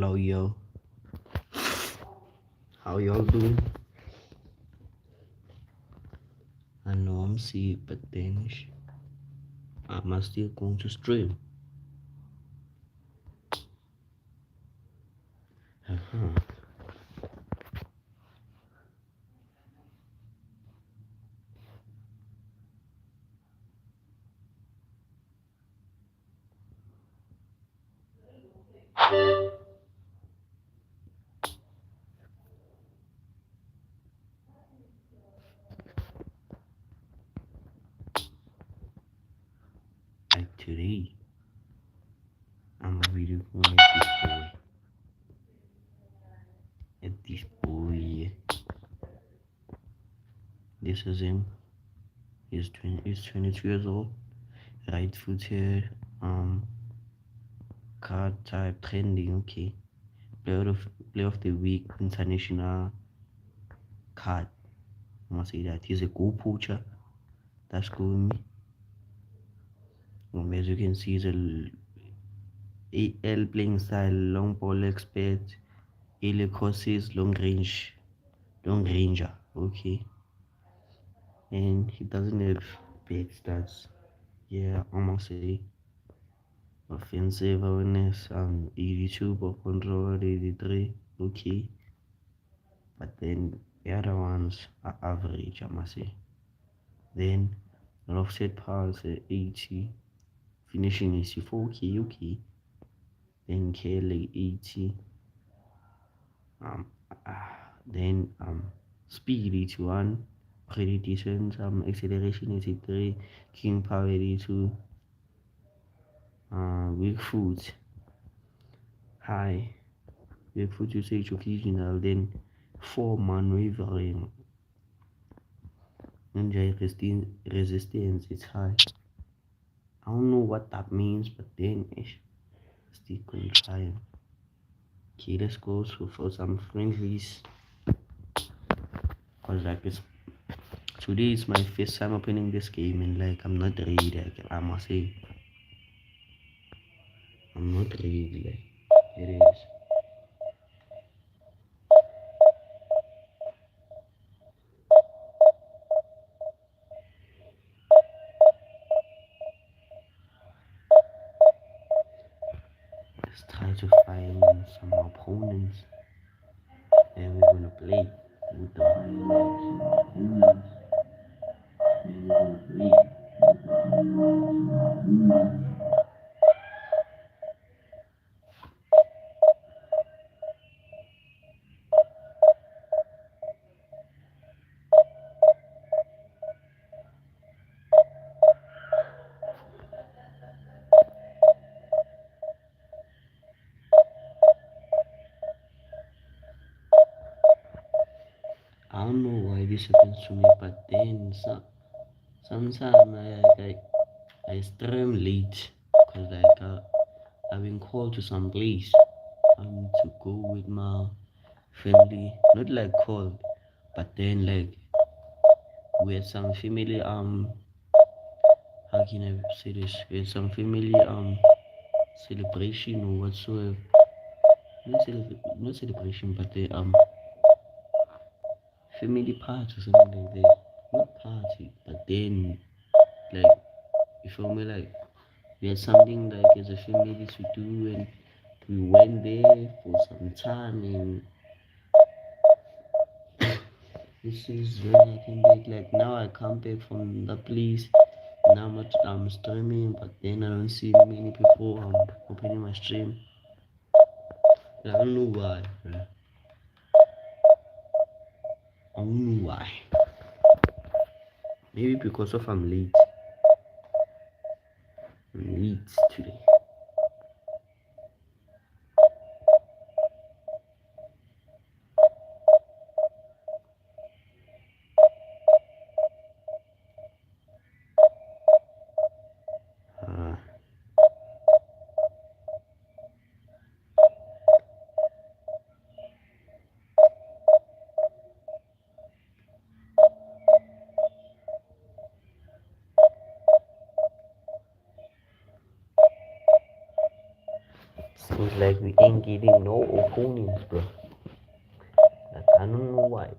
Hello, yo. How y'all doing? I know I'm sick, but then I'm still going to stream. Uh-huh. Like today, I'm really going at this boy. This is him. He's 22 years old. Right footed. Card type trending. Okay. Player of the week. International card. I must say that he's a goal poacher. That's cool with me. As you can see, he's a AL playing style, long ball expert, early crosses, long ranger. Okay, and he doesn't have bad stats. Yeah, I must say offensive awareness, 82, ball control 83. Okay, but then the other ones are average. I must say. Then offset pass 80, finishing is 4. Okay, okay. Then Kelly 80. Um, speed 81, prediction, acceleration 83, king power 82, weak foot high, weak foot usage occasional, then 4 maneuvering, injury resistance is high. I don't know what that means, but then still gonna try. Okay, let's go for some friendlies. Cause like today is my first time opening this game and like I'm not ready. Like, I must say I'm not ready. Like it is. Let's try to find some opponents and we're gonna play with the opponents. And we're gonna play with the opponents. I don't know why this happens to me, but then sometimes I stream late because I've been called to some place to go with my family, not like called, but then like we had some family how can I say this? We had some family celebration or whatsoever. Not celebration, but the family party or something like that. Not party, but then like you feel me, like we had something like as a family to do, and we went there for some time, and this is when I came back. Like now I come back from the place. Now I'm streaming, but then I don't see many people opening my stream. I don't know why. Bro. I don't know why. Maybe because of I'm late. I'm late today. Uh, like we ain't getting no opponents, bro. Like, I don't know why.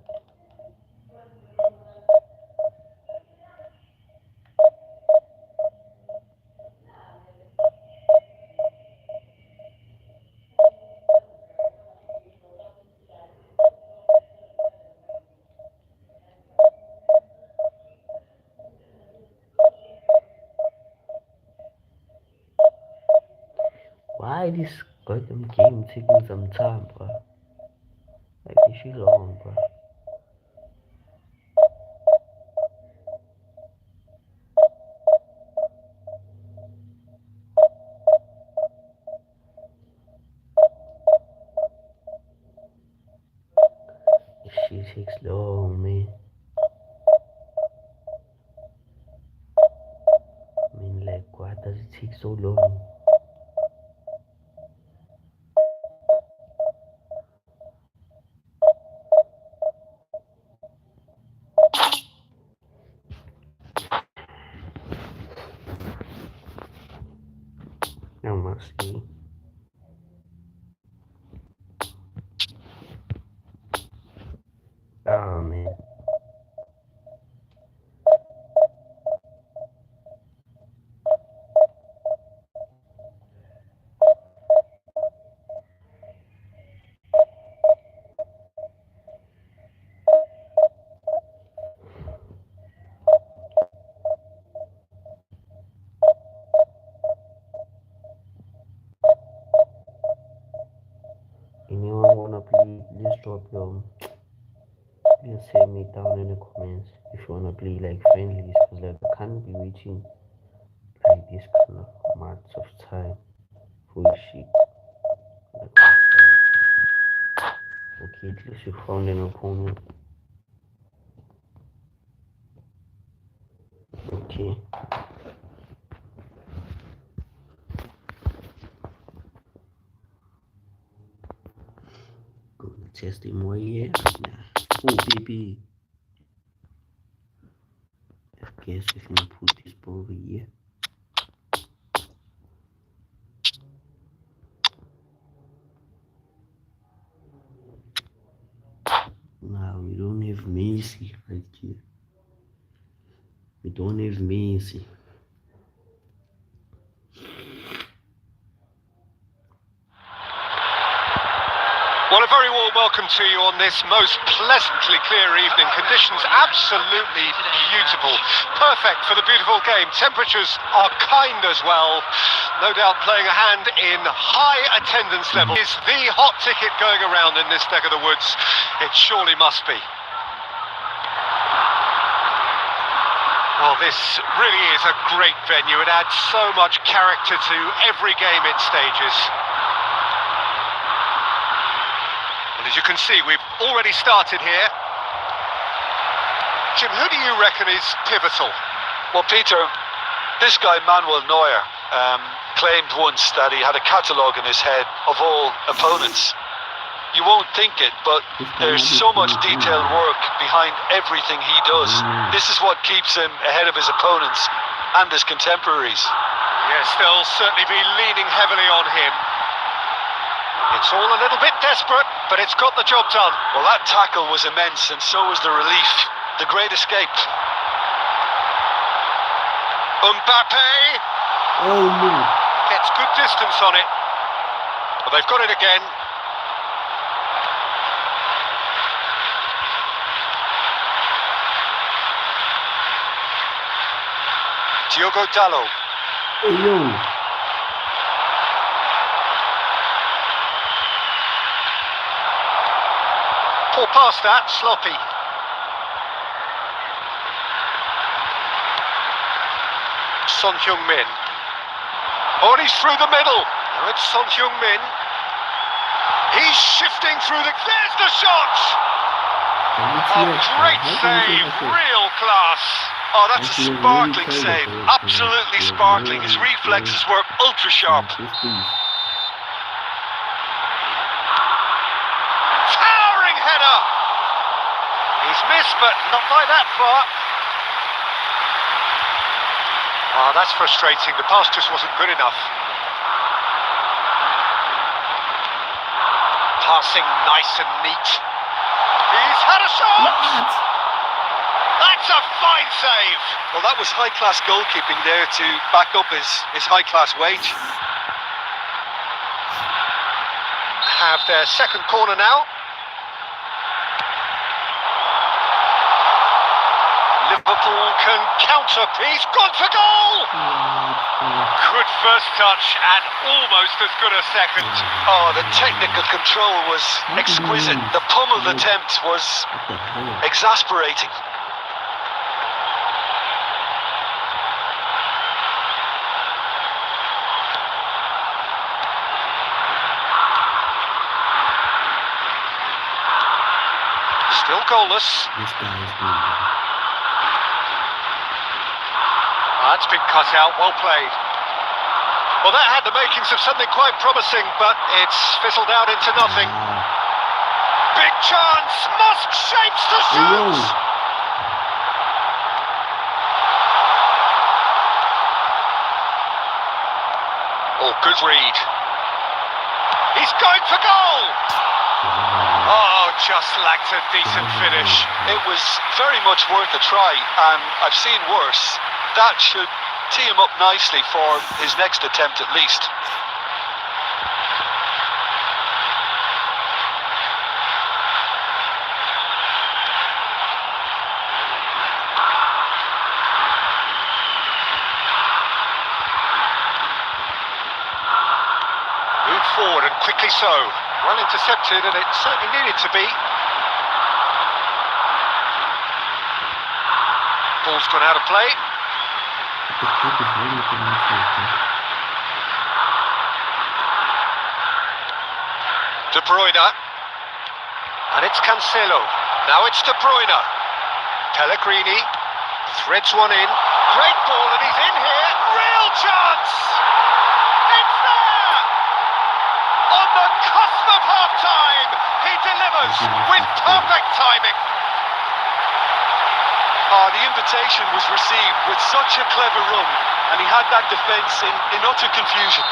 Why this goddamn game taking some time, bro? Like, this shit long, bro. This shit takes long, man. I mean, like, why does it take so long? I must see. Oh, man. Anyone wanna play? Please drop your. Please say me down in the comments if you wanna play like friendlies, cause like I can't be waiting like this kind of amounts of time for shit. Like, okay, at least you found an opponent. Okay. Go test him more here. Oh baby. I guess we can put this over here. Now we don't have Messi right here. We don't have Messi. Well, a very warm welcome to you on this most pleasantly clear evening. Conditions absolutely beautiful. Perfect for the beautiful game. Temperatures are kind as well. No doubt playing a hand in high attendance level. Is the hot ticket going around in this neck of the woods? It surely must be. Well, this really is a great venue. It adds so much character to every game it stages. As you can see, we've already started here. Jim, who do you reckon is pivotal? Well, Peter, this guy Manuel Neuer claimed once that he had a catalogue in his head of all opponents. You won't think it, but there's so much detailed work behind everything he does. This is what keeps him ahead of his opponents and his contemporaries. Yes, they'll certainly be leaning heavily on him. It's all a little bit desperate, but it's got the job done. Well, that tackle was immense, and so was the relief. The great escape. Mbappe! Oh no! Gets good distance on it. But they've got it again. Diogo Dalot. Hey yo! Poor pass that, sloppy. Son Heung-min. Oh, and he's through the middle. Now it's Son Heung-min. He's shifting through the... There's the shot! Oh, great save, real class. Oh, that's a sparkling save. Absolutely sparkling. His reflexes were ultra sharp. Header. He's missed, but not by that far. Oh, that's frustrating. The pass just wasn't good enough. Passing nice and neat. He's had a shot! What? That's a fine save! Well, that was high-class goalkeeping there to back up his high-class wage. Have their second corner now. Liverpool can counter. He's gone for goal! Good first touch and almost as good a second. Oh, the technical control was exquisite. The pummeled attempt was What the hell? exasperating. Still goalless. This guy is good. That's been cut out, well played. Well, that had the makings of something quite promising, but it's fizzled out into nothing. Big chance, Musk shapes to shoot! Oh, good read. He's going for goal! Oh, just lacked a decent finish. It was very much worth a try, and I've seen worse. That should tee him up nicely for his next attempt at least. Moved forward and quickly so. Well intercepted, and it certainly needed to be. Ball's gone out of play. De Bruyne. And it's Cancelo. Now it's De Bruyne. Pellegrini threads one in. Great ball, and he's in here. Real chance! It's there! On the cusp of half-time, he delivers with perfect timing. Oh, the invitation was received with such a clever run, and he had that defence in utter confusion.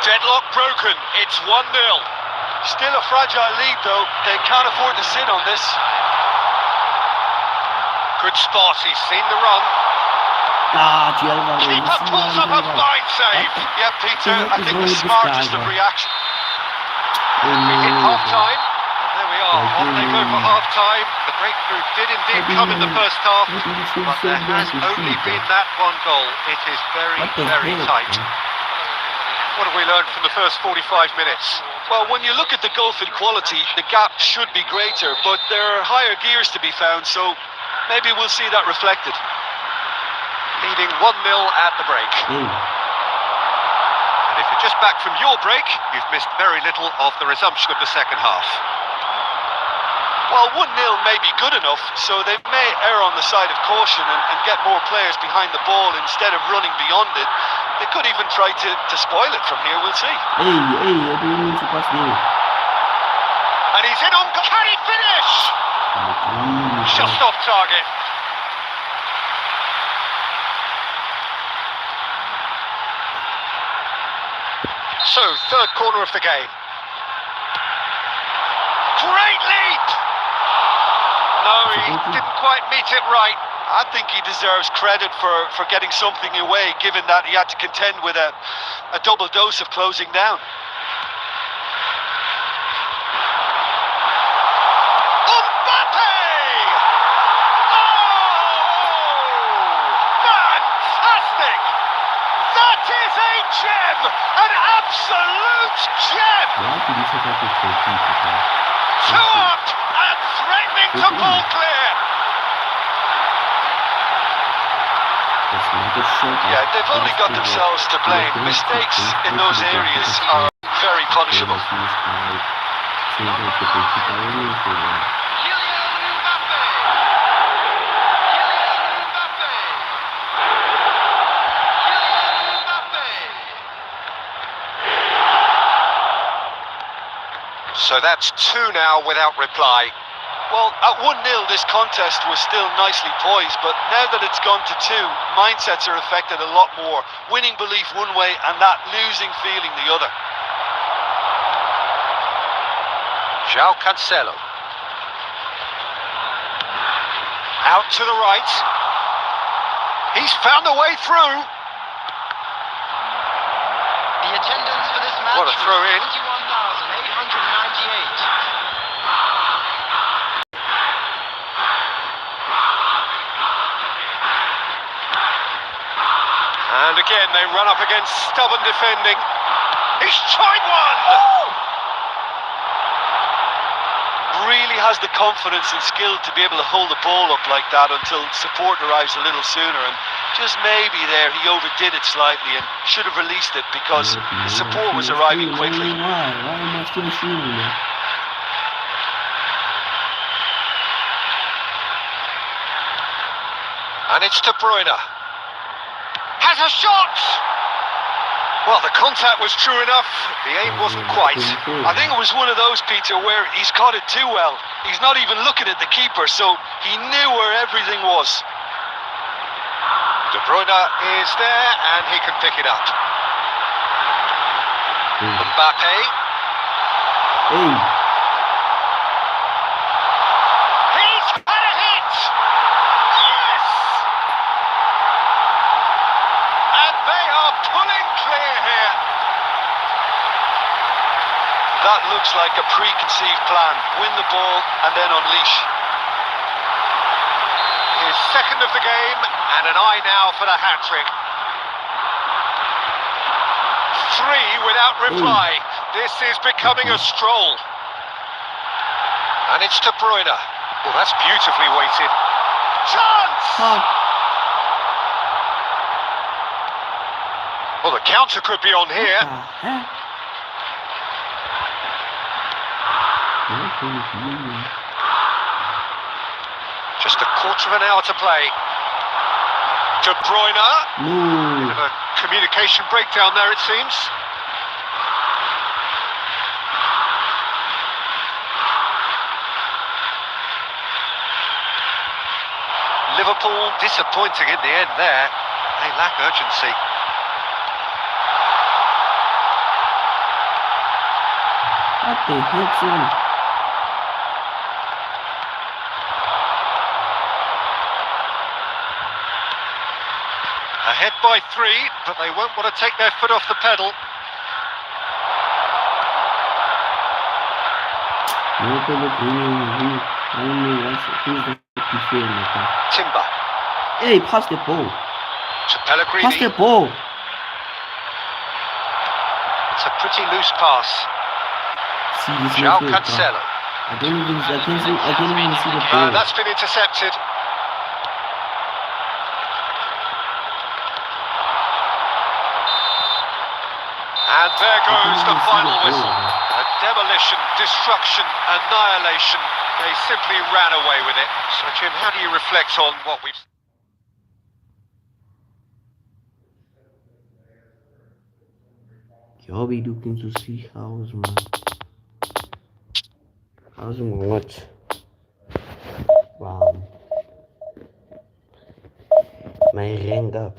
Deadlock broken. It's 1-0. Still a fragile lead, though. They can't afford to sit on this. Good spot. He's seen the run. J.Alvarez. Keeper pulls up a fine save. Yeah, Peter, I think the wrong with this smartest guy, of bro? reactions. We hit half-time. And there we are. Off they go for half-time. The breakthrough did indeed come in the first half, but there has only been that one goal. It is very, very tight. What have we learned from the first 45 minutes? Well, when you look at the gulf in quality, the gap should be greater, but there are higher gears to be found, so maybe we'll see that reflected. Leading 1-0 at the break. And if you're just back from your break, you've missed very little of the resumption of the second half. Well, 1-0 may be good enough, so they may err on the side of caution and get more players behind the ball instead of running beyond it. They could even try to spoil it from here, we'll see. I didn't mean to pass there. And he's in on... Can he finish? Just off target. So, third corner of the game. Great leap! No, he didn't quite meet it right. I think he deserves credit for getting something away, given that he had to contend with a double dose of closing down. Mbappe! Oh! Fantastic! That is a gem! An absolute gem! Two up and threatening to pull clear. Yeah, they've only got themselves to blame. Mistakes in those areas are very punishable. So that's 2 now without reply. Well, at 1-0 this contest was still nicely poised, but now that it's gone to 2, mindsets are affected a lot more. Winning belief one way and that losing feeling the other. João Cancelo. Out to the right. He's found a way through. The attendance for this match What a throw in. 21,898. And again, they run up against stubborn defending. He's tried one! Really has the confidence and skill to be able to hold the ball up like that until support arrives a little sooner, and just maybe there he overdid it slightly and should have released it because the support was arriving quickly. Why am I still shooting it? And it's De Bruyne. Has a shot! Well, the contact was true enough. The aim wasn't quite. I think it was one of those, Peter, where he's caught it too well. He's not even looking at the keeper, so he knew where everything was. De Bruyne is there, and he can pick it up. Mbappe. Hey, He's had a hit! Yes! And they are pulling clear here. That looks like a preconceived plan. Win the ball and then unleash. His second of the game, and an eye now for the hat-trick. 3 without reply. This is becoming a stroll. And it's De Bruyne. Oh, that's beautifully weighted. Chance! Well, the counter could be on here. Just a quarter of an hour to play. De Bruyne. no. Bit of a communication breakdown there, it seems. Liverpool disappointing in the end there. They lack urgency. What the heck, son? Ahead by 3, but they won't want to take their foot off the pedal. Timber. Hey, pass the ball. To Pellegrini. Pass the ball. It's a pretty loose pass. See this João midfield, Cancelo. I can't even see the ball. That's been intercepted. And there goes the final whistle. A demolition, destruction, annihilation. They simply ran away with it. So, Jim, how do you reflect on what we've... Y'all be looking to see how's my what? Wow. My rank up.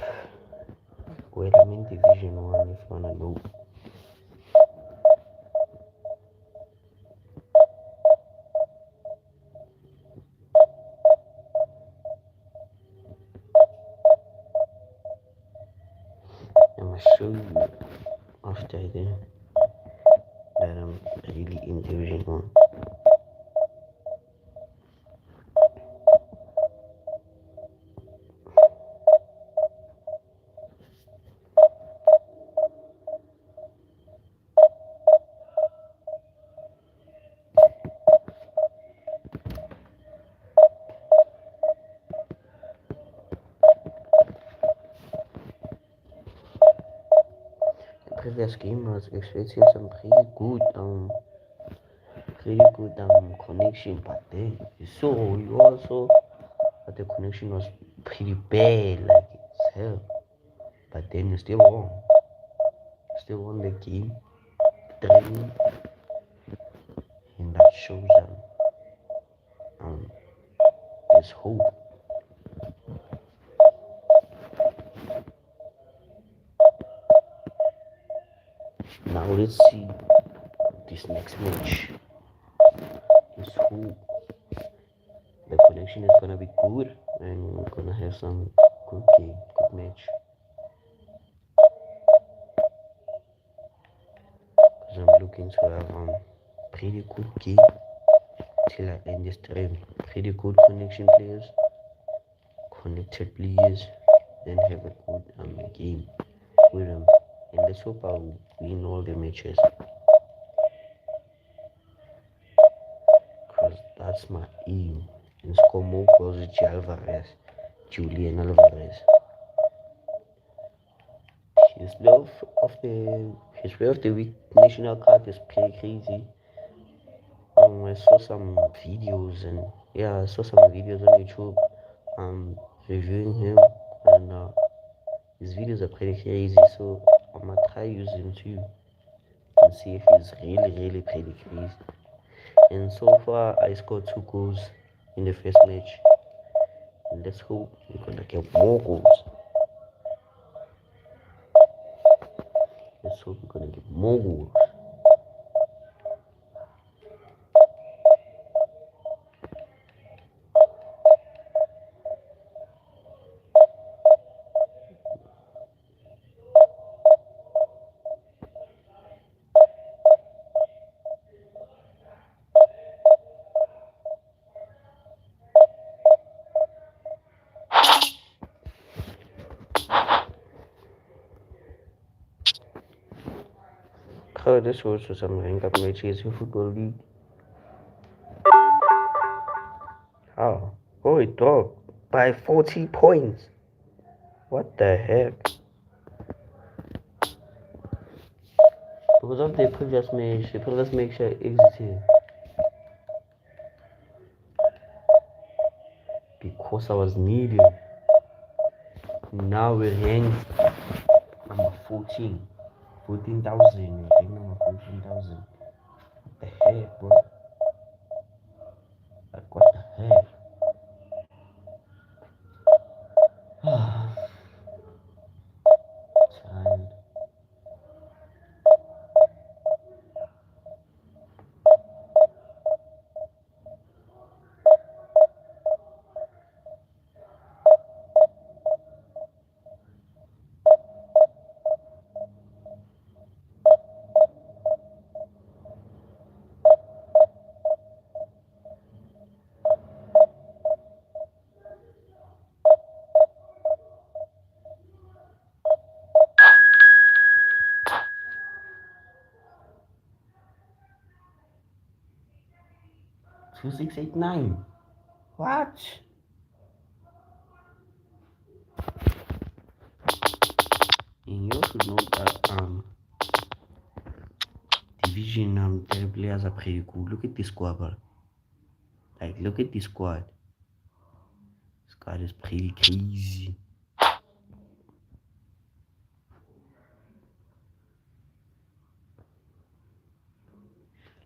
Well, I'm in Division 1 if you wanna know. I'm gonna show you after that I'm really in Division 1. Previous game was expecting some pretty good connection, but then you also but the connection was pretty bad, like it's hell. But then you still won the game 3, and that shows there's hope. Now let's see this next match. let's hope the connection is gonna be good and we're gonna have some good game, good match. Because I'm looking to have pretty good game till I end this stream. Pretty good connection players, connected players, then have a good game with them. And let's hope I'll win all the matches. Because that's my aim. And score more goals with J.Alvarez, Julian Alvarez. His love of the week national card is pretty crazy. I saw some videos and I saw some videos on YouTube reviewing him, and his videos are pretty crazy, so I'm gonna try use him too and see if he's really pretty crazy. And so far I scored 2 goals in the first match, and let's hope we're gonna get more goals. Let's hope we're gonna get more goals. Oh, this was some rank up matches in Football League. Oh, it dropped by 40 points. What the heck? Because of the previous match I exited. Because I was needed. Now we're ranked number 14. 14,000. I think number 14,000. What the heck, bro? Like, what the heck? Tired. Two 689. What? And you should know that division their players are pretty cool. Look at this squad, bro. Like, look at this squad. This squad is pretty crazy.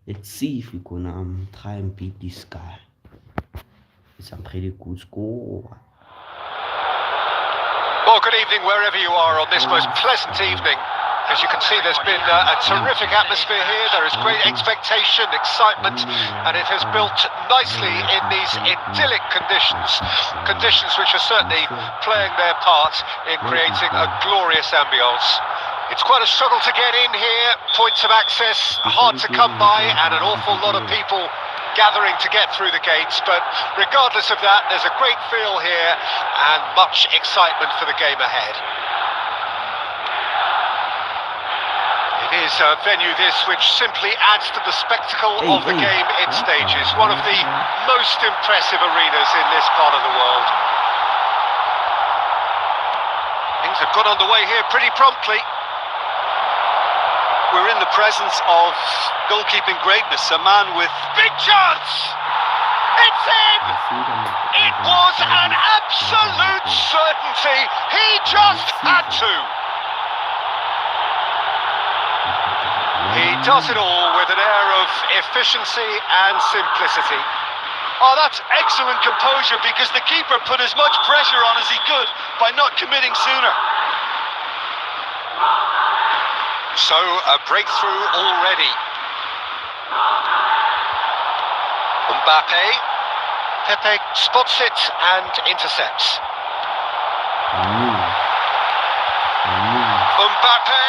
Let's see if we're gonna try and beat this guy. It's a pretty good score. Well, good evening wherever you are on this most pleasant evening. As you can see, there's been a terrific atmosphere here. There is great expectation, excitement, and it has built nicely in these idyllic conditions. Conditions which are certainly playing their part in creating a glorious ambience. It's quite a struggle to get in here. Points of access hard to come by, and an awful lot of people gathering to get through the gates. But regardless of that, there's a great feel here and much excitement for the game ahead. It is a venue this which simply adds to the spectacle of the game it stages. One of the most impressive arenas in this part of the world. Things have got underway here pretty promptly. We're in the presence of goalkeeping greatness, a man with big chance! It's in! It was an absolute certainty. He just had to. He does it all with an air of efficiency and simplicity. Oh, that's excellent composure, because the keeper put as much pressure on as he could by not committing sooner. So, a breakthrough already. Mbappe. Pepe spots it and intercepts. Mbappe.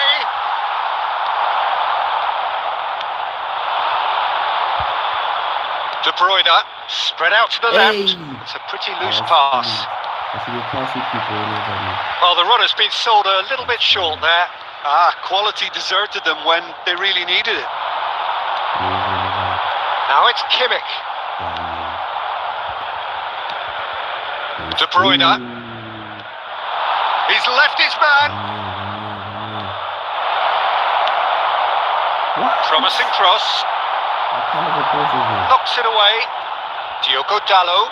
De Bruyne, spread out to the left. It's a pretty loose pass. Well, the run has been sold a little bit short there. Quality deserted them when they really needed it. Now it's Kimmich. De Bruyne. He's left his man. Promising cross. Knocks it away. Diogo Dalot.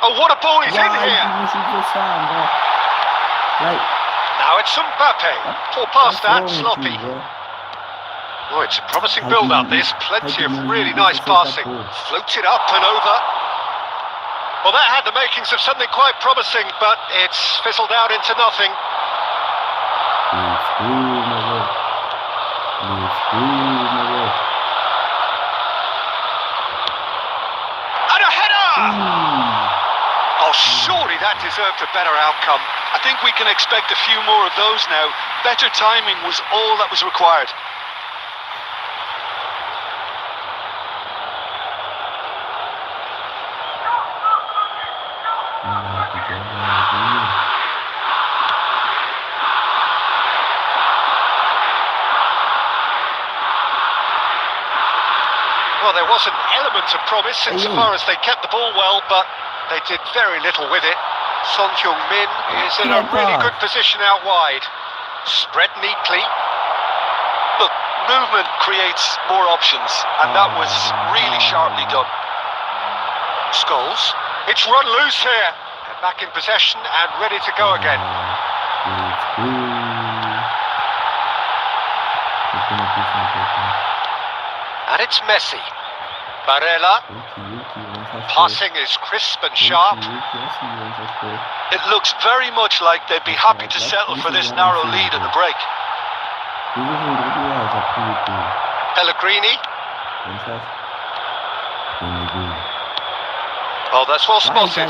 Oh, what a ball he's in here. Now it's Mbappe. Poor pass that, sloppy. Oh, it's a promising build-up, this. Plenty of really nice passing. Floats it up and over. Well, that had the makings of something quite promising, but it's fizzled out into nothing. And a header! Oh, surely that deserved a better outcome. I think we can expect a few more of those now. Better timing was all that was required. Well, there was an element of promise insofar as they kept the ball well, but they did very little with it. Son Heung-min is in a really good position out wide. Spread neatly. Look, movement creates more options, and that was really sharply done. Scholes. It's run loose here. They're back in possession and ready to go again. And it's Messi. Barella. Passing is crisp and sharp. It looks very much like they'd be happy to settle for this narrow lead at the break. Pellegrini. Oh, that's well spotted.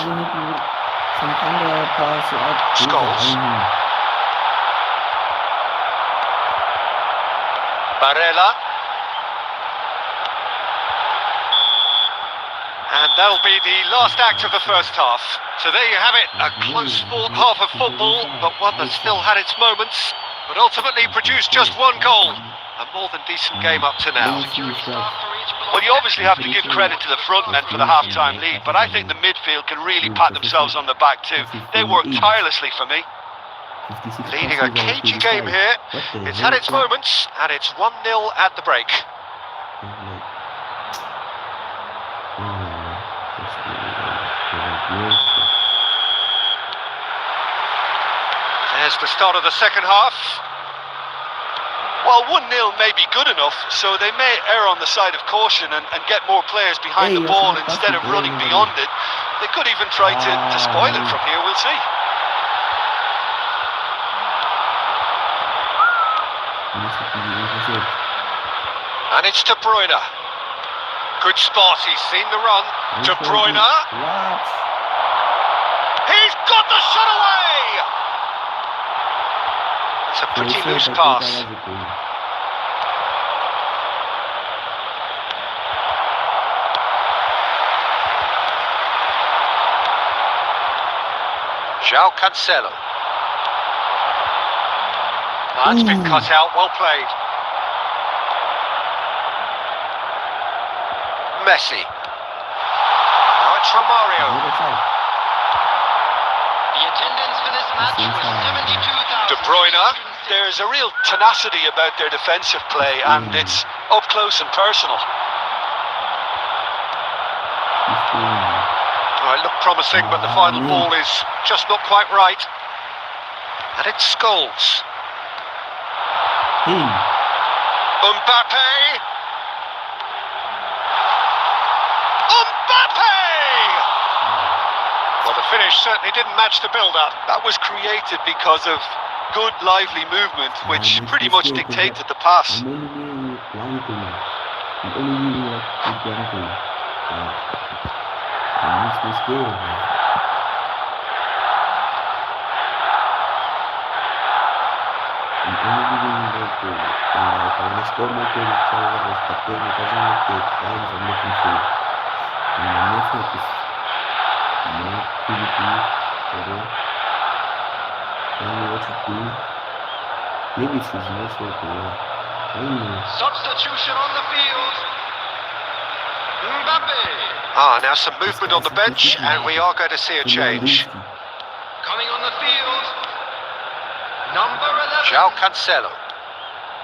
Scholes. Barella. And that'll be the last act of the first half. So there you have it, a close fought half of football, but one that still had its moments, but ultimately produced just one goal. A more than decent game up to now. Well, you obviously have to give credit to the front men for the half-time lead, but I think the midfield can really pat themselves on the back too. They worked tirelessly for me. Leading a cagey game here. It's had its moments, and it's 1-0 at the break. There's the start of the second half. Well, 1-0 may be good enough, so they may err on the side of caution and get more players behind the ball instead of running beyond it. They could even try to spoil it from here, we'll see. And it's De Bruyne. Good spot, he's seen the run. De Bruyne. He's got the shot away! It's a pretty loose pass. João Cancelo. That's been cut out, well played. Messi. Now it's Romario. The attendance for this match was 72,000. De Bruyne. There's a real tenacity about their defensive play, and it's up close and personal. Oh, it looked promising, but the final ball is just not quite right. And it's Scholes. Mbappe! Mbappe! Well, the finish certainly didn't match the build-up. That was created because of good, lively movement, which pretty much dictated the pass. It makes me scared. And anything like I want to score more goals, but then it doesn't make the lines I'm looking for. And my network is more PvP, although I don't know what to do. Maybe it's his network or what. I don't know. Substitution on the field. Mbappe. Now some movement on the bench, and we are going to see a change. Coming on the field. Number 11. João Cancelo.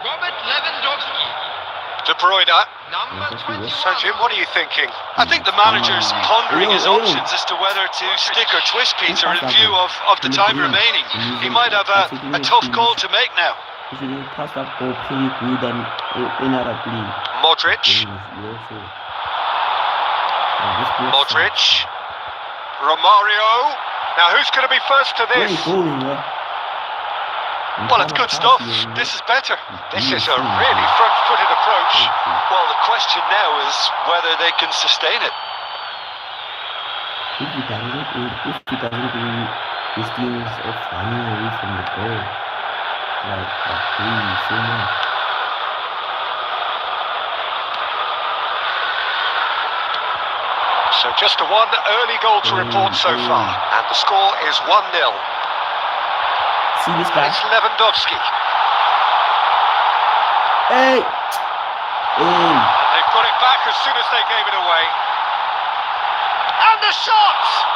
Robert Lewandowski. De Bruyne. Number 21. So Jim, what are you thinking? I think the manager's pondering his options as to whether to stick or twist Peter in view of the time remaining. He might have a tough call to make now. You should pass that ball pretty good and in other play. Modric. Modric. Romario. Now who's going to be first to Where this? you going, bro? Well, it's good stuff. This is better. This is a really front-footed approach. Well, the question now is whether they can sustain it. If he doesn't do his things of running away from the ball, like so much. So just one early goal to report so far, and the score is 1-0. See this guy? It's Lewandowski. Hey! They've got it back as soon as they gave it away. And the shot!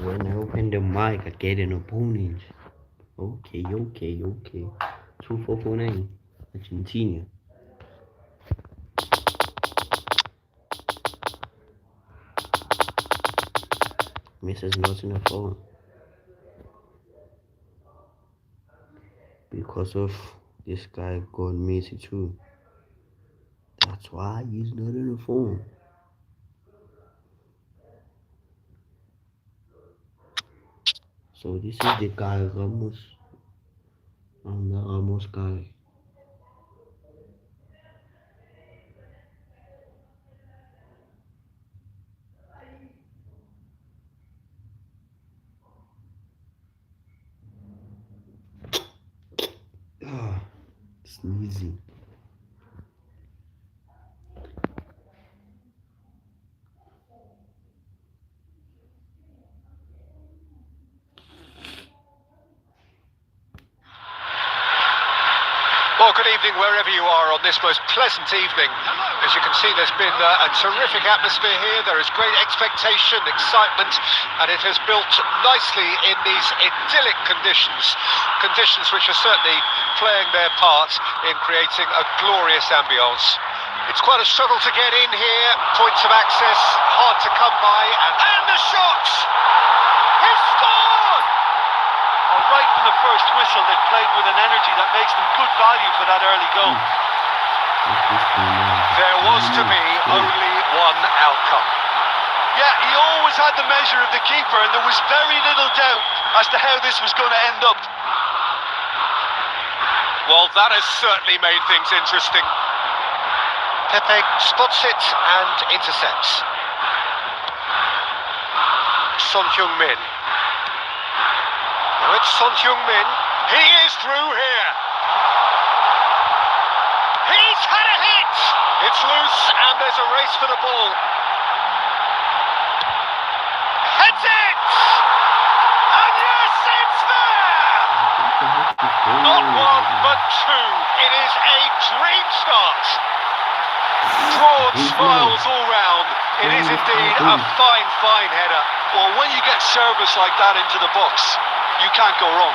When I open the mic, I get an opponent. Okay. 2449. Argentina. Mrs. not in the phone. Because of this guy called Messi too. That's why he's not on the phone. So this is the guy Ramos. I'm the Ramos guy. Sneezing. Well, good evening wherever you are on this most pleasant evening. As you can see, there's been a terrific atmosphere here. There is great expectation, excitement, and it has built nicely in these idyllic conditions. Conditions which are certainly playing their part in creating a glorious ambience. It's quite a struggle to get in here. Points of access, hard to come by, and the shot! He's scored! Well, right from the first whistle, they played with an energy that makes them good value for that early goal. There was to be only one outcome. Yeah, he always had the measure of the keeper, and there was very little doubt as to how this was going to end up. Well, that has certainly made things interesting. Pepe spots it and intercepts. Son Heung-min. Now it's Son Heung-min. He is through here. He's had a hit. It's loose and there's a race for the ball. Heads it! And yes, it's there! Not one, but two. It is a dream start. Broad smiles all round. It is indeed a fine, fine header. Well, when you get service like that into the box, you can't go wrong.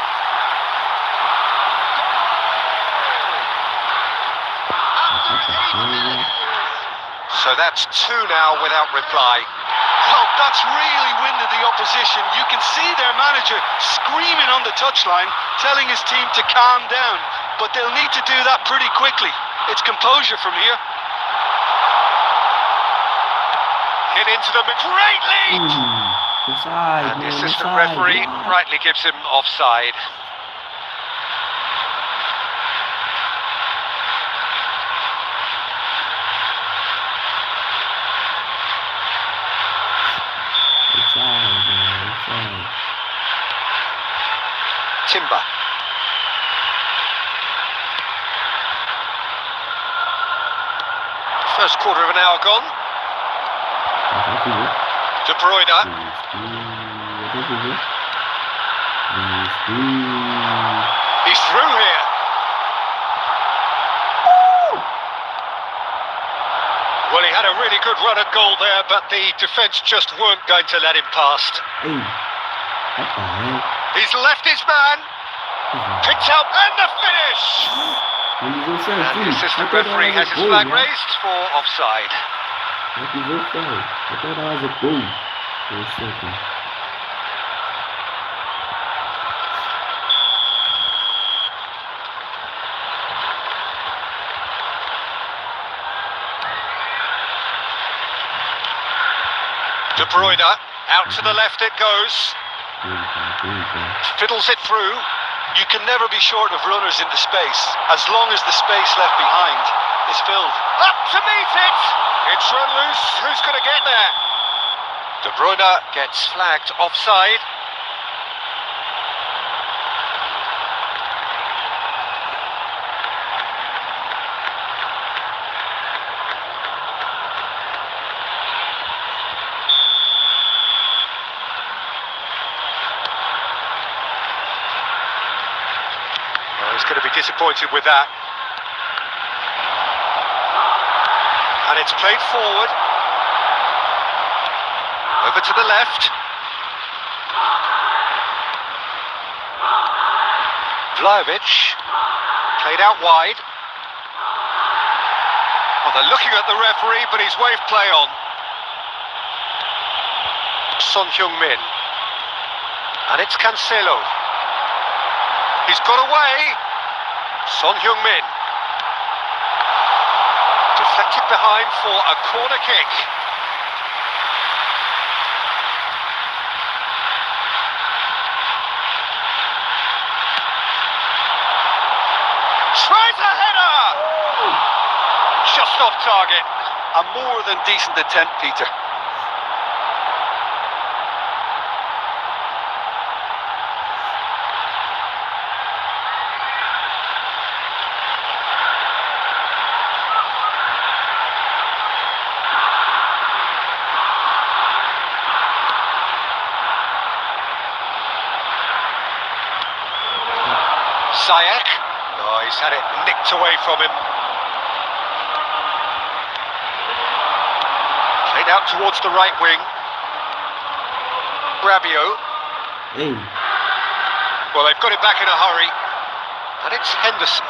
So that's two now without reply. Well, that's really winded the opposition. You can see their manager screaming on the touchline, telling his team to calm down. But they'll need to do that pretty quickly. It's composure from here. Hit into the great lead! Offside, And the man, assistant offside, referee yeah. rightly gives him offside. Offside, man, offside. Timber. First quarter of an hour gone. De Bruyne. He's through here. Well, he had a really good run at goal there, but the defence just weren't going to let him past. Hey, what the hell? He's left his man. Picked out and the finish. And the assistant referee has his flag raised for offside. That is offside. I thought that was a goal for a second. De Bruyne, out to the left it goes. Fiddles it through. You can never be short of runners in the space, as long as the space left behind is filled. Up to meet it! It's run loose. Who's going to get there? De Bruyne gets flagged offside. Well, he's going to be disappointed with that. And it's played forward. Over to the left. Vlahovic. Played out wide. Well, they're looking at the referee, but he's waved play on. Son Heung-min. And it's Cancelo. He's got away. Son Heung-min. Deflected behind for a corner kick. Tries a header! Just off target. A more than decent attempt, Peter. Ziyech. Oh, he's had it nicked away from him. Played out towards the right wing. Rabiot. Hey, Well, they've got it back in a hurry. And it's Henderson.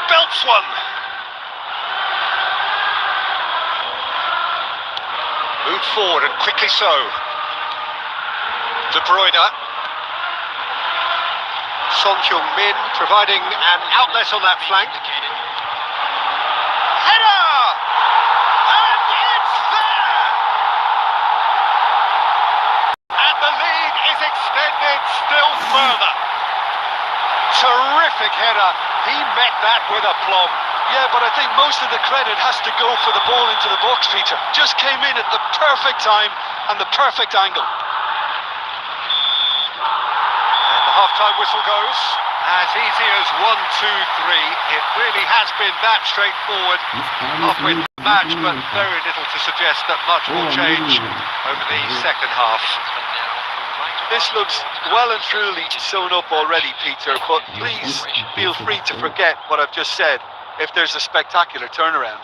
Belts one. Moved forward and quickly so. De Bruyne. Son Heung-min providing an outlet on that flank. Header! And it's there! And the lead is extended still further. Terrific header. He met that with aplomb. Yeah, but I think most of the credit has to go for the ball into the box, Peter. Just came in at the perfect time and the perfect angle. And the half-time whistle goes. As easy as 1, 2, 3. It really has been that straightforward. Halfway through the match, but very little to suggest that much will change over the second half. This looks well and truly sewn up already, Peter, but please feel free to forget what I've just said if there's a spectacular turnaround.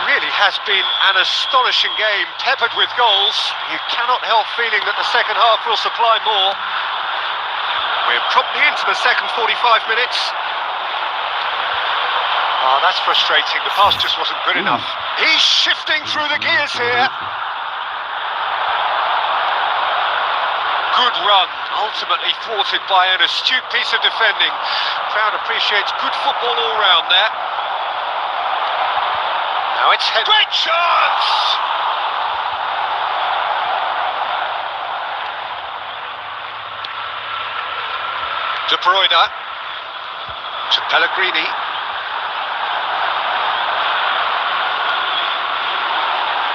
Really has been an astonishing game, peppered with goals. You cannot help feeling that the second half will supply more. We're promptly into the second 45 minutes. Oh, that's frustrating. The pass just wasn't good enough. He's shifting through the gears here. Good run, ultimately thwarted by an astute piece of defending. Crowd appreciates good football all round there. Now it's great chance! De Bruyne to Pellegrini.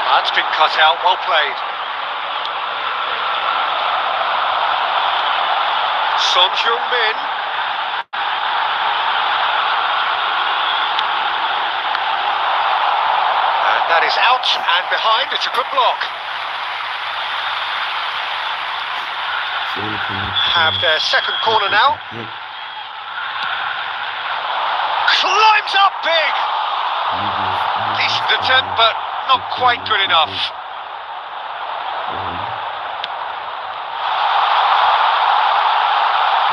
That's been cut out, well played. Son Heung-min. And that is out and behind. It's a good block. Have their second corner now. Climbs up big. Decent attempt, but not quite good enough.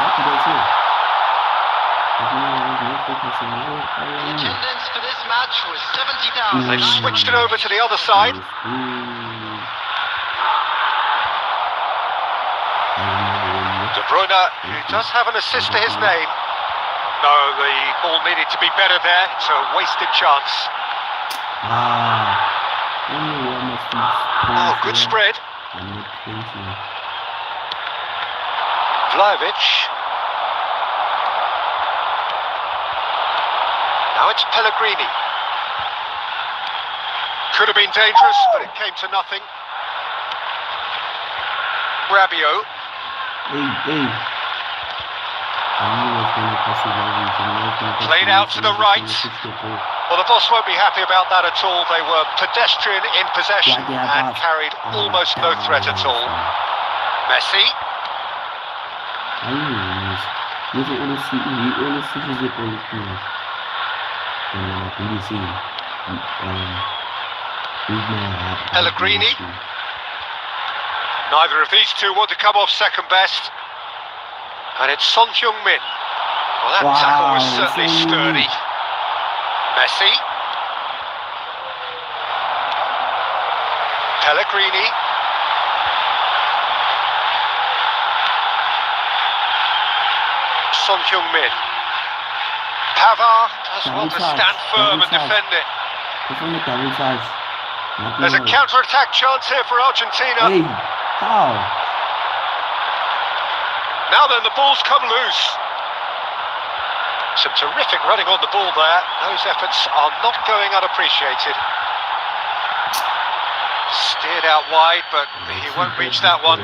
The attendance for this match was 70,000. They've switched it over to the other side. De Bruyne, who does have an assist to his name. No, the ball needed to be better there. It's a wasted chance. Oh, good spread. Vlahovic. Now it's Pellegrini. Could have been dangerous, but it came to nothing. Rabiot. Played out to the right. Well, the boss won't be happy about that at all. They were pedestrian in possession and carried almost no threat at all. Messi. Pellegrini. Neither of these two want to come off second best. And it's Son Heung-min. Well, that tackle was certainly sturdy. Messi. Pellegrini. Son Heung-min. Pavard does well to stand firm and defend it. There's a counter-attack chance here for Argentina. Hey, how? Now then, the ball's come loose. Some terrific running on the ball there. Those efforts are not going unappreciated. Steered out wide, but he won't reach that one.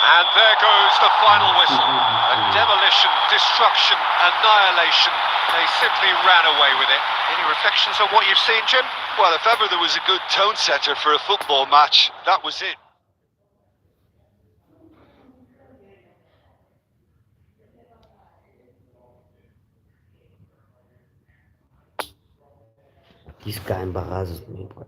And there goes the final whistle. A demolition, destruction, annihilation. They simply ran away with it. Any reflections on what you've seen, Jim? Well, if ever there was a good tone setter for a football match, that was it. This guy embarrasses me, bro.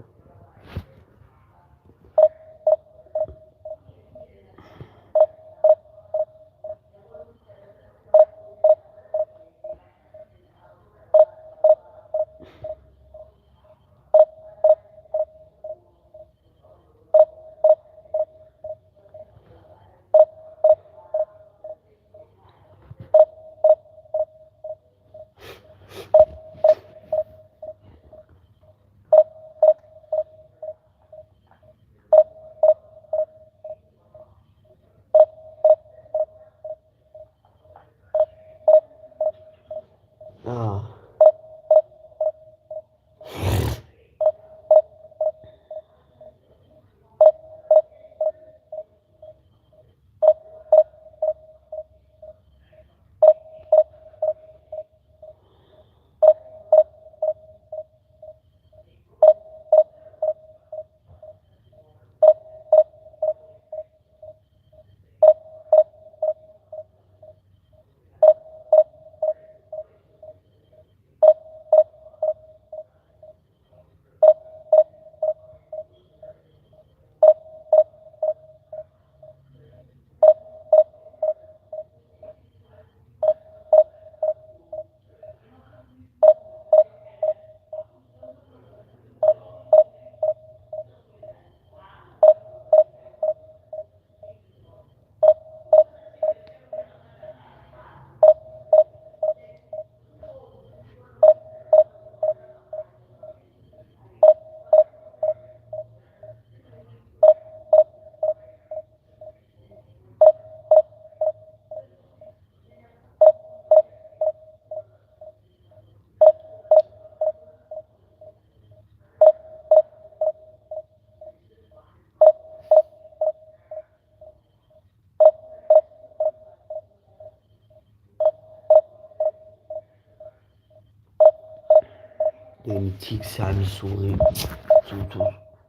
Then it takes time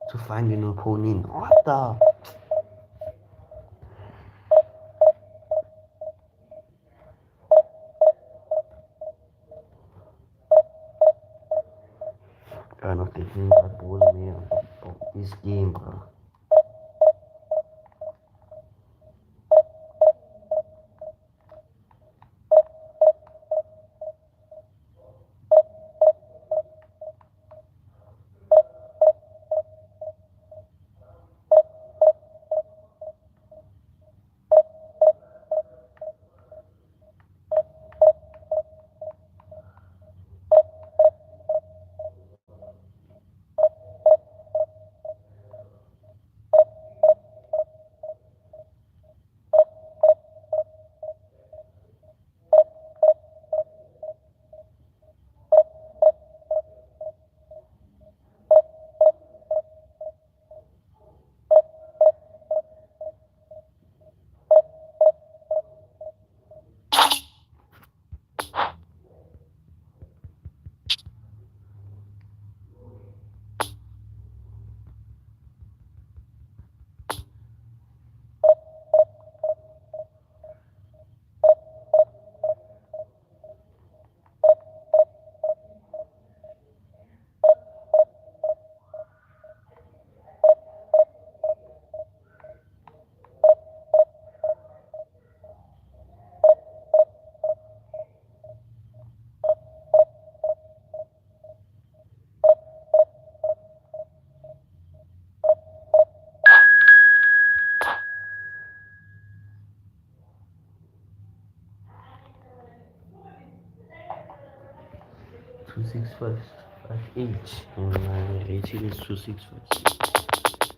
to find an opponent. What the? Ga nog tegen dat bol meer op this game, bro. 26558. My rating is 265.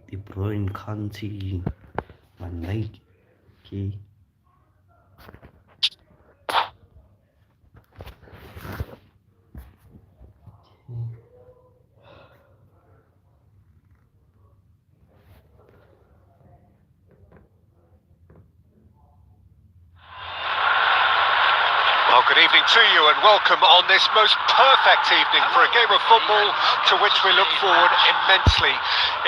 De Bruyne, Kanté, Van Dijk. Okay. Well, good evening to you and welcome on this most perfect evening for a game of football to which we look forward immensely.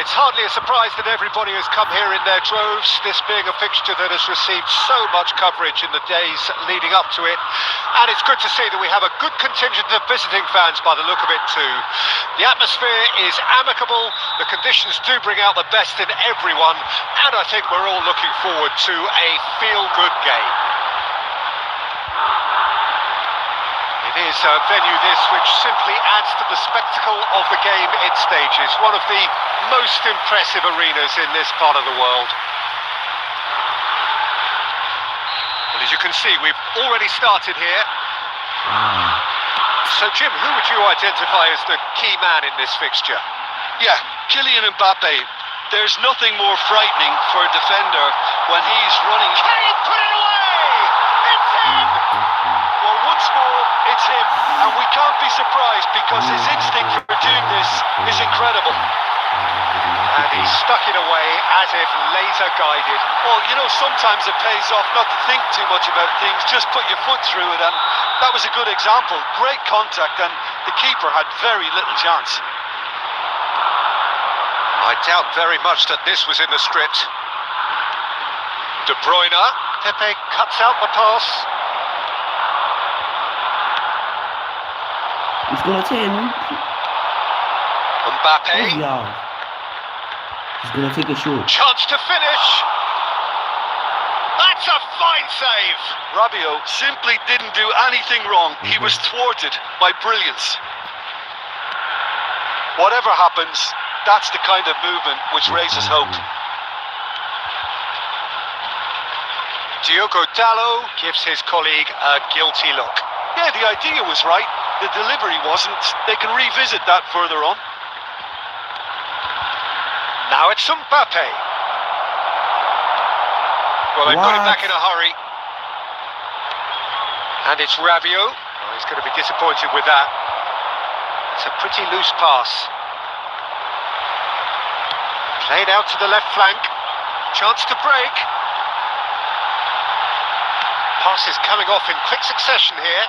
It's hardly a surprise that everybody has come here in their droves, this being a fixture that has received so much coverage in the days leading up to it. And it's good to see that we have a good contingent of visiting fans by the look of it too. The atmosphere is amicable, the conditions do bring out the best in everyone, and I think we're all looking forward to a feel-good game. It is a venue this which simply adds to the spectacle of the game it stages. One of the most impressive arenas in this part of the world. Well, as you can see, we've already started here. So, Jim, who would you identify as the key man in this fixture? Yeah, Kylian Mbappe. There's nothing more frightening for a defender when he's running. Can he put it away? It's in! Well, once more, it's him, and we can't be surprised because his instinct for doing this is incredible. And he stuck it away as if laser guided. Well, you know, sometimes it pays off not to think too much about things, just put your foot through it, and that was a good example. Great contact, and the keeper had very little chance. I doubt very much that this was in the script. De Bruyne. Pepe cuts out the pass. He's gonna take Mbappe. yeah. He's gonna take a shot. Chance to finish. That's a fine save. Rabiot simply didn't do anything wrong. He was thwarted by brilliance. Whatever happens, that's the kind of movement which raises hope. Diogo Dalot gives his colleague a guilty look. Yeah, the idea was right. The delivery wasn't. They can revisit that further on. Now it's Mbappe. Well, they've got him back in a hurry. And it's Rabiot. Oh, he's going to be disappointed with that. It's a pretty loose pass. Played out to the left flank. Chance to break. Pass is coming off in quick succession here.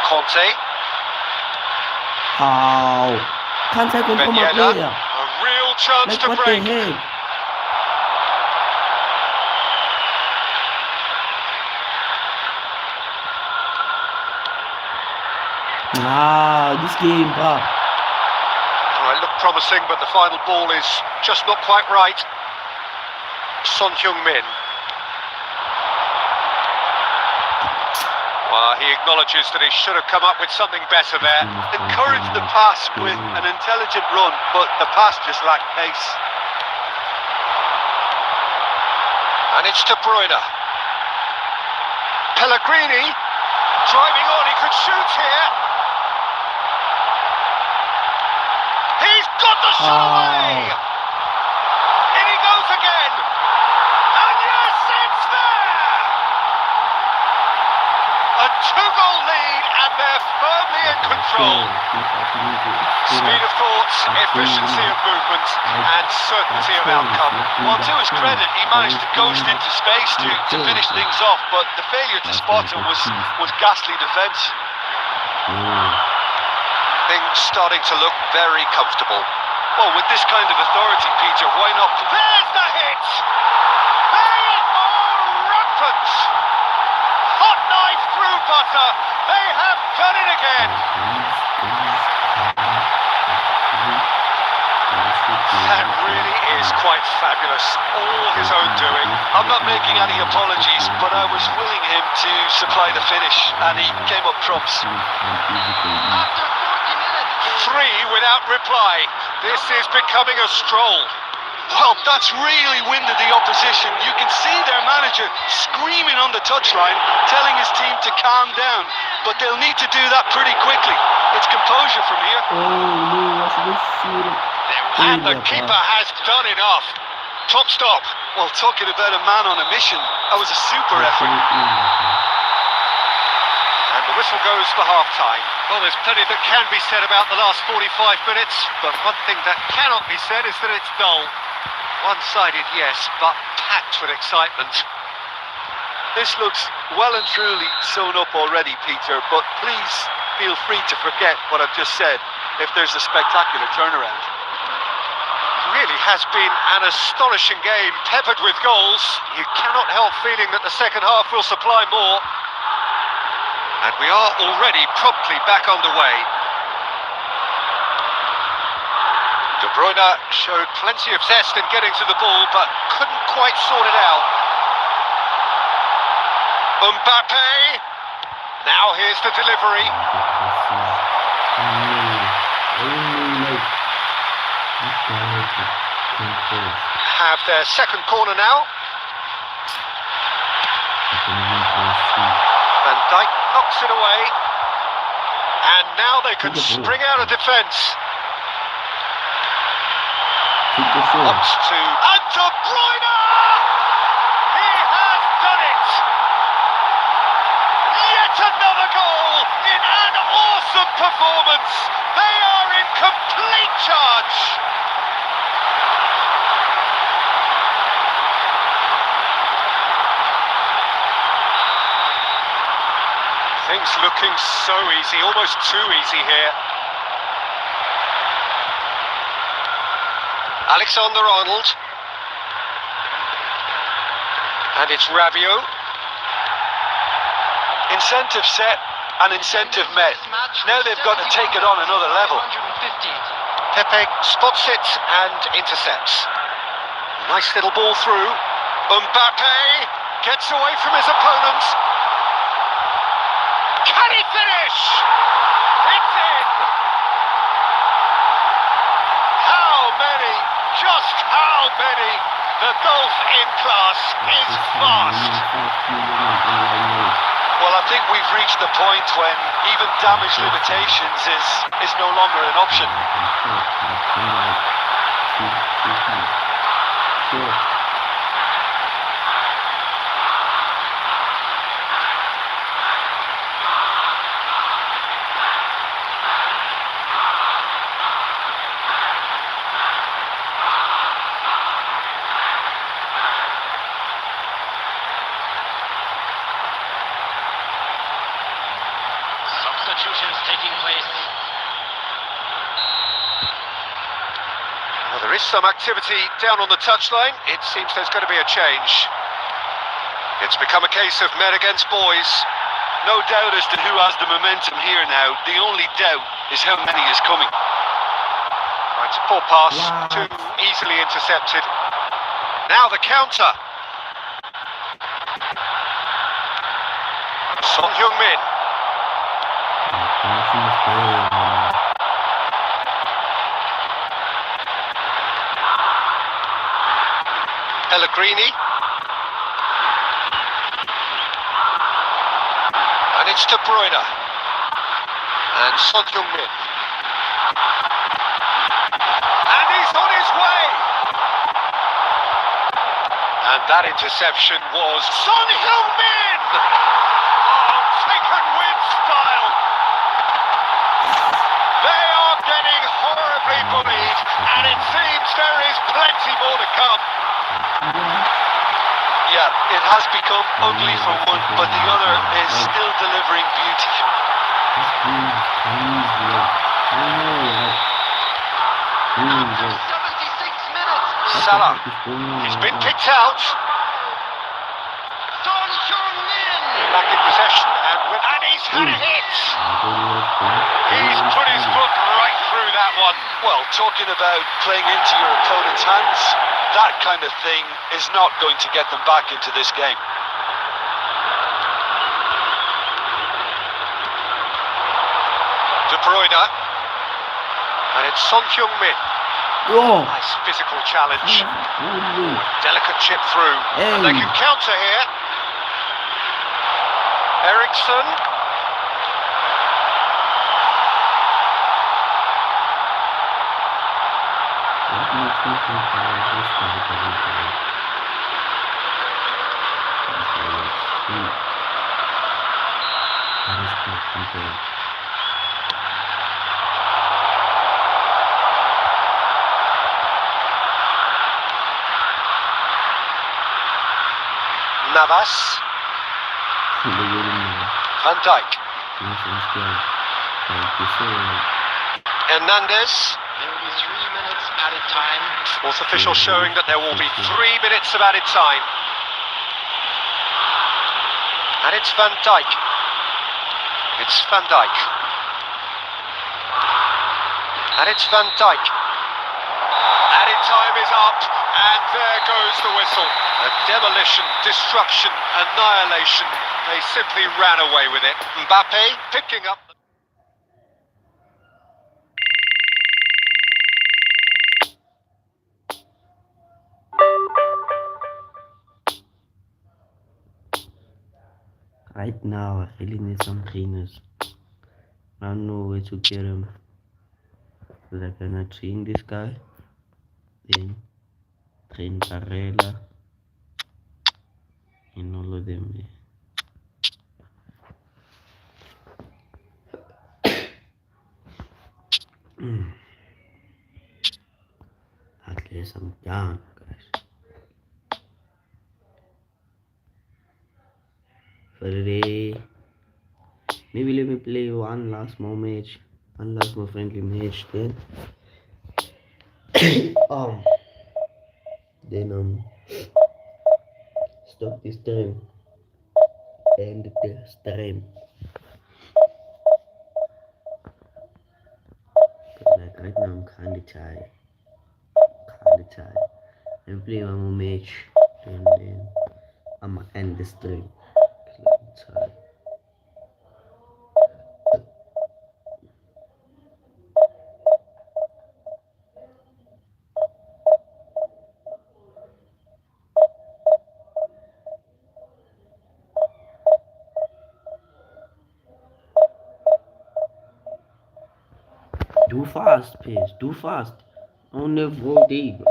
Conte. How? Can't I control my Vignella. player? A real chance Like to what break. the heck? This game, bro. Well, it looked promising, but the final ball is just not quite right. Son Heung-min. Well, he acknowledges that he should have come up with something better there. Encouraged the pass with an intelligent run, but the pass just lacked pace. And it's De Bruyne. Pellegrini driving on, he could shoot here. He's got the shot away! In he goes again! And yes, it's there! A two-goal lead, and they're firmly in control. Speed of thought, efficiency of movement, and certainty of outcome. Well, to his credit, he managed to ghost into space to finish things off, but the failure to spot him was ghastly defence. Things starting to look very comfortable. Well, with this kind of authority, Peter, why not? There's the hit! They are rampant! Hot knife through butter! They have done it again! That really is quite fabulous. All his own doing. I'm not making any apologies, but I was willing him to supply the finish, and he came up trumps. After 40 minutes. 3 without reply. This is becoming a stroll. Well, that's really winded the opposition. You can see their manager screaming on the touchline, telling his team to calm down. But they'll need to do that pretty quickly. It's composure from here. Oh no, what's this shit? And the keeper has done enough. Top stop. Well, talking about a man on a mission, that was a super effort. And the whistle goes for half-time. Well, there's plenty that can be said about the last 45 minutes, but one thing that cannot be said is that it's dull. One-sided, yes, but packed with excitement. This looks well and truly sewn up already, Peter, but please feel free to forget what I've just said if there's a spectacular turnaround. Really has been an astonishing game, peppered with goals. You cannot help feeling that the second half will supply more. And we are already promptly back underway. De Bruyne showed plenty of zest in getting to the ball, but couldn't quite sort it out. Mbappe. Now here's the delivery. Have their second corner now. Van Dijk knocks it away. And now they can spring out of defence. Ups to... And De Bruyne! He has done it! Yet another goal in an awesome performance! They are in complete charge! Things looking so easy, almost too easy here. Alexander-Arnold. And it's Rabiot. Incentive set and incentive met. Now they've got to take it on another level. 150. Pepe spots it and intercepts. Nice little ball through. Mbappe gets away from his opponent. Can he finish? It's in! How many? Just how many? The golf in class is fast. Well, I think we've reached the point when even damage limitations is no longer an option. Substitutions taking place. Well, there is some activity down on the touchline. It seems there's going to be a change. It's become a case of men against boys. No doubt as to who has the momentum here now. The only doubt is how many is coming. Right, it's a poor pass, too easily intercepted. Now the counter. Son Heung-min. Pellegrini. And it's De Bruyne. And Son Heung-min. And he's on his way. And that interception was Son Heung-min! Oh, taken with style. They are getting horribly bullied, and it seems there is plenty more to come. Yeah, it has become ugly for one, but the other is still delivering beauty. After 76 minutes. Salah. He's been kicked out. Son Heung-min. Back in possession, and he's had a hit. He's put his foot right through that one. Well, talking about playing into your opponent's hands, that kind of thing is not going to get them back into this game. Bruyne. And it's Son Heung-min. Oh! Nice physical challenge. Holy. Delicate chip through. And they Hey. can counter here. Eriksson. What makes me think I was just like a week. That is good compared. Navas. Van Dijk. Hernandez. There will be 3 minutes added time. Fourth official showing that there will be 3 minutes of added time. And it's Van Dijk. It's Van Dijk. And it's Van Dijk. Added time is up, and there goes the whistle. A demolition, destruction, annihilation. They simply ran away with it. Mbappe picking up. Right now, I really need some trainers. I don't know where to get them. Because I cannot train this guy. Then train Barella. And all of them. At least I'm down, guys. For today, maybe let me play one last more match. One last more friendly match, then then stop this stream. End the stream. Like right now I'm kinda tired. Let me play one more match, and then I'ma end the stream. 'Cause I'm tired. Do fast, please. Do fast. I don't have the whole day, bro.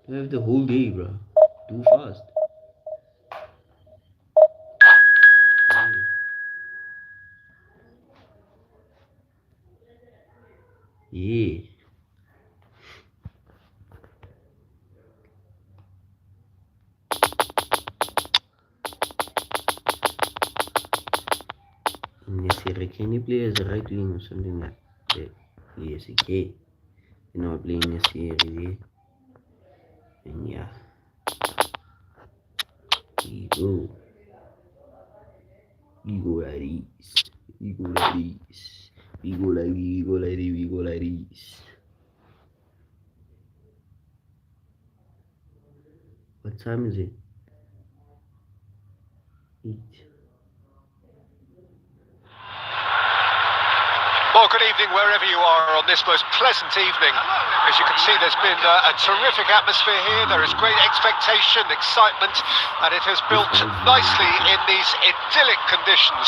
I have the whole day, bro. Do fast. Yeah. Yes, can you play as a right wing or something like that? Yes, he can. You know, playing this series. And yeah. We go. We go like this. We go like this. We go like this. We go like this. We go like this. What time is it? 8. Well, good evening wherever you are on this most pleasant evening. As you can see, there's been a terrific atmosphere here. There is great expectation, excitement, and it has built nicely in these idyllic conditions.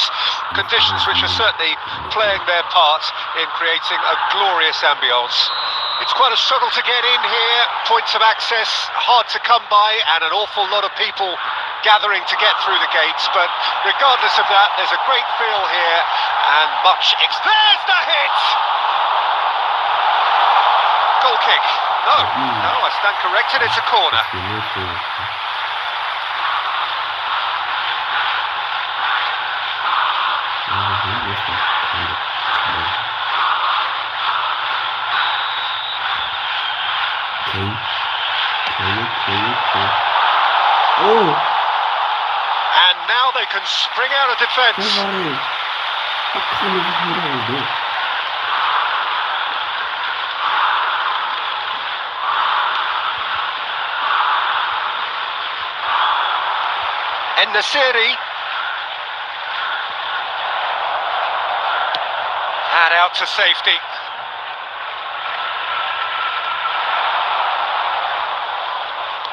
Conditions which are certainly playing their part in creating a glorious ambience. It's quite a struggle to get in here. Points of access hard to come by, and an awful lot of people gathering to get through the gates. But regardless of that, there's a great feel here, and there's the hit! Goal kick. No, I stand corrected. It's a corner. Oh! And now they can spring out of defence. What kind of header is that? En-Nesyri. that out to safety.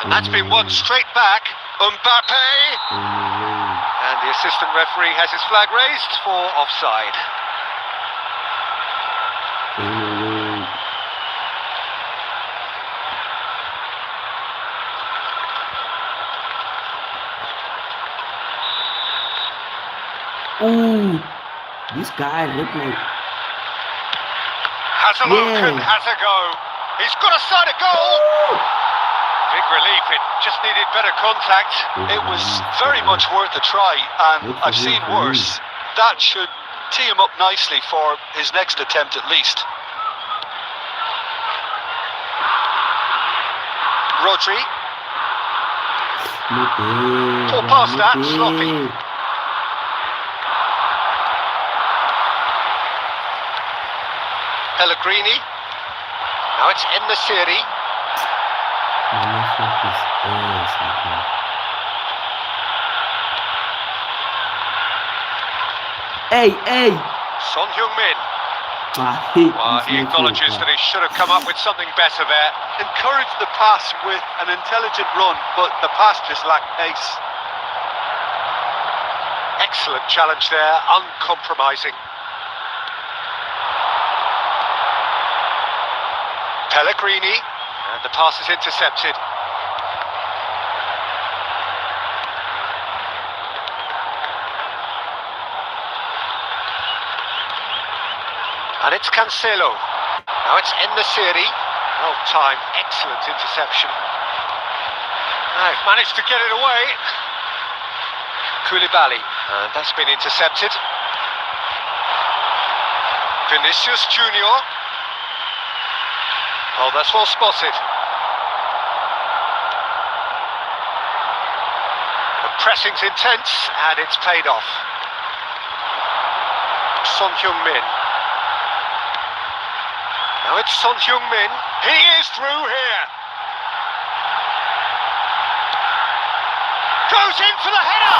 And that's been won straight back. Mbappe. And the assistant referee has his flag raised for offside. Ooh, this guy look like... Has a look and has a go. He's got a side of goal. Big relief, it just needed better contact. It was very much worth a try, and I've seen worse. That should tee him up nicely for his next attempt at least. Rodri. Poor pass that, sloppy. Pellegrini. Now it's En-Nesyri. Hey! Son Heung-min. He acknowledges that he should have come up with something better there. Encouraged the pass with an intelligent run, but the pass just lacked pace. Excellent challenge there, uncompromising. Pellegrini, and the pass is intercepted. And it's Cancelo. Now it's En-Nesyri. Well timed, excellent interception. Now managed to get it away. Koulibaly, and that's been intercepted. Vinicius Junior. Oh, that's well spotted. The pressing's intense, and it's paid off. Son Heung-min. Now it's Son Heung-min. He is through here. Goes in for the header.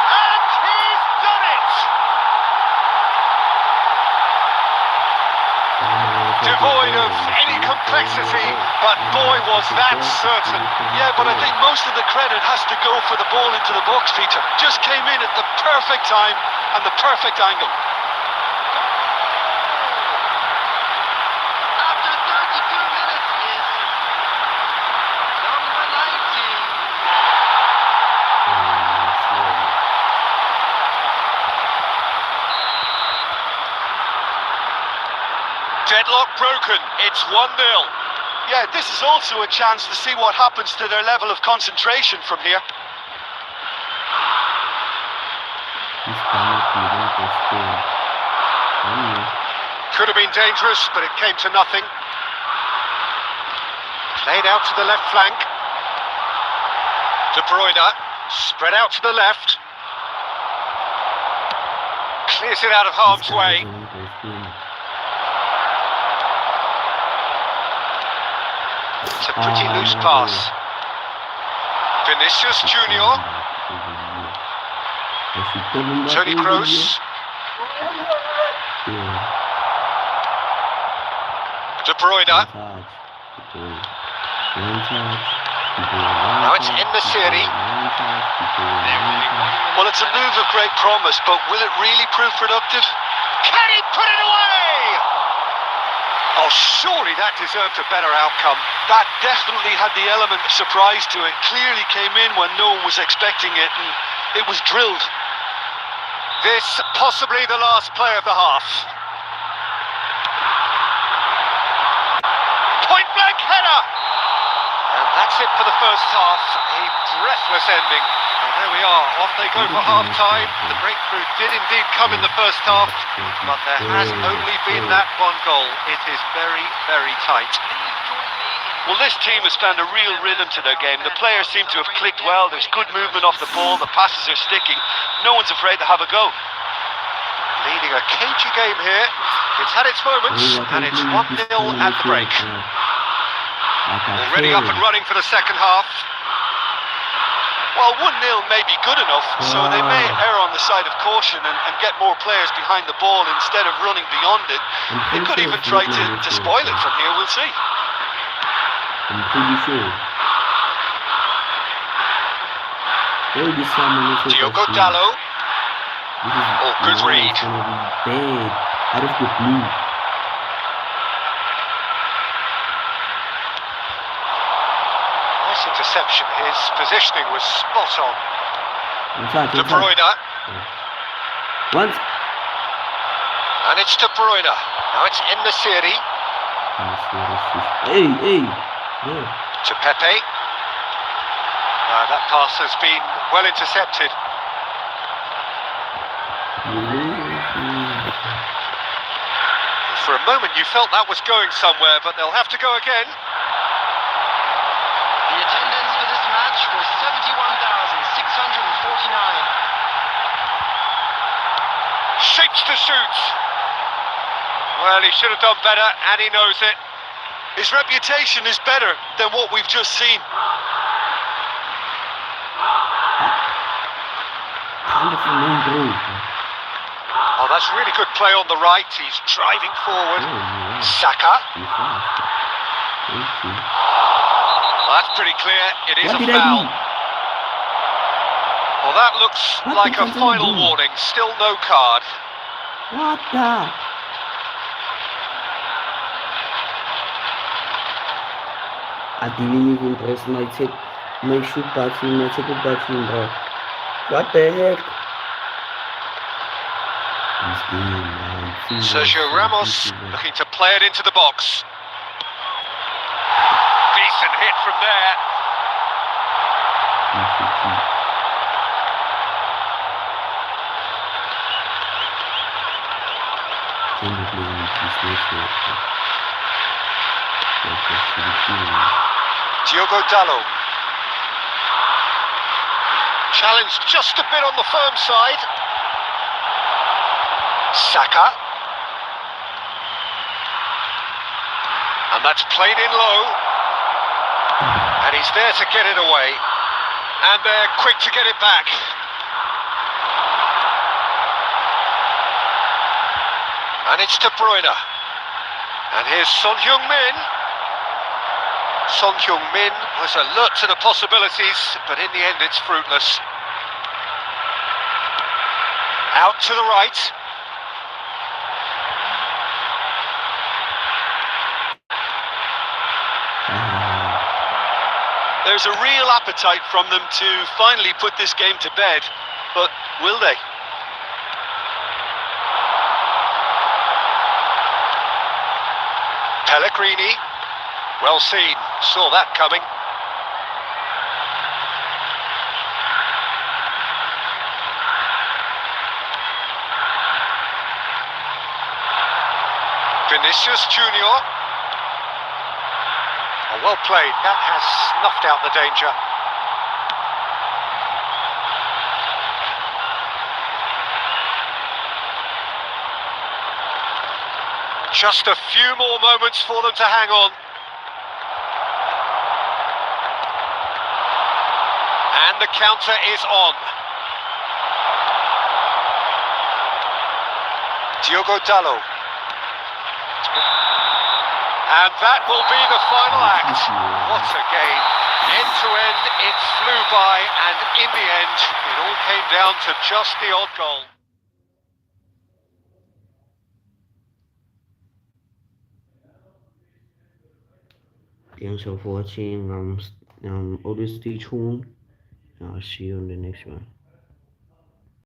And he's done it. Devoid of any complexity, but boy was that certain. Yeah, but I think most of the credit has to go for the ball into the box, Peter. Just came in at the perfect time and the perfect angle. After 32 minutes is number 19. Deadlock broken. It's 1-0. Yeah, this is also a chance to see what happens to their level of concentration from here. Could have been dangerous, but it came to nothing. Played out to the left flank. De Bruyne, spread out to the left. Clears it out of harm's way. It's a pretty loose pass. Vinicius Junior. Toni Kroos. De Bruyne. Now it's En-Nesyri. Well, it's a move of great promise, but will it really prove productive? Can he put it away? Oh, surely that deserved a better outcome. That definitely had the element of surprise to it. Clearly came in when no one was expecting it, and it was drilled. This possibly the last play of the half. Point blank header! And that's it for the first half. A breathless ending. And there we are, off they go for half time. The breakthrough did indeed come in the first half, but there has only been that one goal. It is very, very tight. Well, this team has found a real rhythm to their game. The players seem to have clicked well. There's good movement off the ball. The passes are sticking. No one's afraid to have a go. Leading a cagey game here. It's had its moments, and it's 1-0 at the break. Already up and running for the second half. Well, 1-0 may be good enough, so they may err on the side of caution and get more players behind the ball instead of running beyond it. They could even try to spoil it from here, we'll see. I'm pretty sure. Oh, this someone is Diogo Dalot. Oh, good read. It's gonna be bad. Out of the blue. Nice interception. His positioning was spot on. De Bruyne. Once. And it's De Bruyne. Now it's in the Siri. Hey. Yeah. To Pepe. That pass has been well intercepted. For a moment you felt that was going somewhere, but they'll have to go again. The attendance for this match was 71,649. Shapes to shoot. Well, he should have done better, and he knows it. His reputation is better than what we've just seen. Oh, that's really good play on the right. He's driving forward. Saka. Well, that's pretty clear. It is a foul. Well, that looks like a final warning. Still no card. What the? I didn't even press my shoot button, bro. What the heck? Sergio Ramos looking to play it into the box. Decent hit from there. Diogo Dalot. Challenged just a bit on the firm side. Saka. And that's played in low. And he's there to get it away. And they're quick to get it back. And it's De Bruyne. And here's Son Heung-min. Son Heung-min was alert to the possibilities, but in the end it's fruitless. Out to the right. There's a real appetite from them to finally put this game to bed, but will they? Pellegrini. Well seen. Saw that coming. Vinicius Junior. Oh, well played. That has snuffed out the danger. Just a few more moments for them to hang on. And the counter is on. Diogo Dalot. And that will be the final act. What a game. End to end, it flew by, and in the end, it all came down to just the odd goal. Thanks for watching. Always stay tuned. I'll see you in the next one.